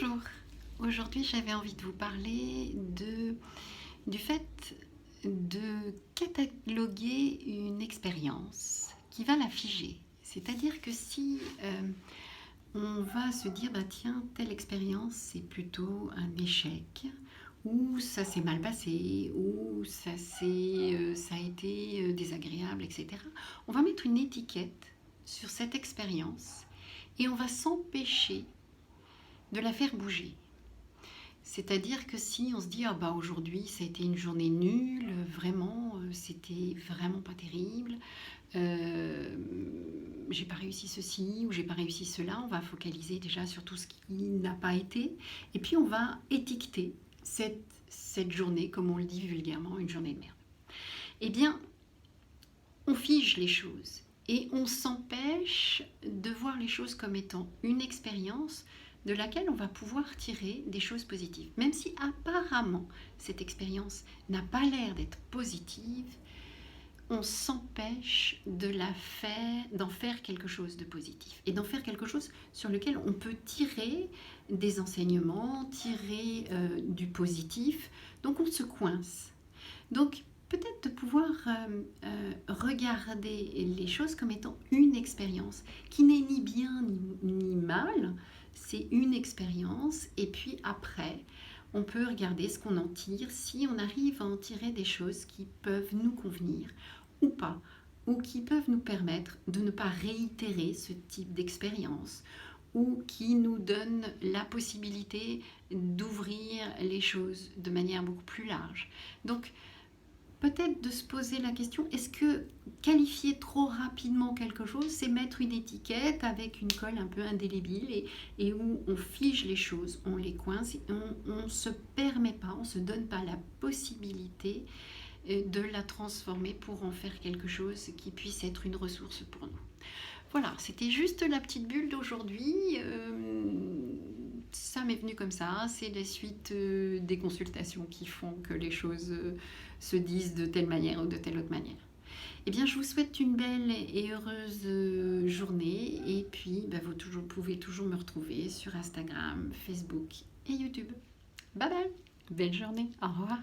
Bonjour, aujourd'hui j'avais envie de vous parler du fait de cataloguer une expérience qui va la figer. C'est-à-dire que si on va se dire, bah tiens, telle expérience c'est plutôt un échec, ou ça s'est mal passé, ou ça a été désagréable, etc. On va mettre une étiquette sur cette expérience et on va s'empêcher de la faire bouger. C'est-à-dire que si on se dit, ah bah aujourd'hui ça a été une journée nulle, vraiment, c'était vraiment pas terrible, euh, j'ai pas réussi ceci ou j'ai pas réussi cela, on va focaliser déjà sur tout ce qui n'a pas été, et puis on va étiqueter cette journée, comme on le dit vulgairement, une journée de merde. Eh bien, on fige les choses et on s'empêche de voir les choses comme étant une expérience de laquelle on va pouvoir tirer des choses positives. Même si apparemment cette expérience n'a pas l'air d'être positive, on s'empêche d'en faire quelque chose de positif et d'en faire quelque chose sur lequel on peut tirer des enseignements, tirer du positif. Donc on se coince. Donc peut-être de pouvoir regarder les choses comme étant une expérience qui n'est ni bien ni mal, c'est une expérience et puis après on peut regarder ce qu'on en tire, si on arrive à en tirer des choses qui peuvent nous convenir ou pas, ou qui peuvent nous permettre de ne pas réitérer ce type d'expérience, ou qui nous donnent la possibilité d'ouvrir les choses de manière beaucoup plus large. Donc, peut-être de se poser la question, est-ce que qualifier trop rapidement quelque chose, c'est mettre une étiquette avec une colle un peu indélébile et où on fige les choses, on les coince, et on ne se permet pas, on ne se donne pas la possibilité de la transformer pour en faire quelque chose qui puisse être une ressource pour nous. Voilà, c'était juste la petite bulle d'aujourd'hui. Ça m'est venu comme ça. C'est la suite des consultations qui font que les choses se disent de telle manière ou de telle autre manière. Eh bien, je vous souhaite une belle et heureuse journée. Et puis, vous pouvez toujours me retrouver sur Instagram, Facebook et YouTube. Bye bye. Belle journée. Au revoir.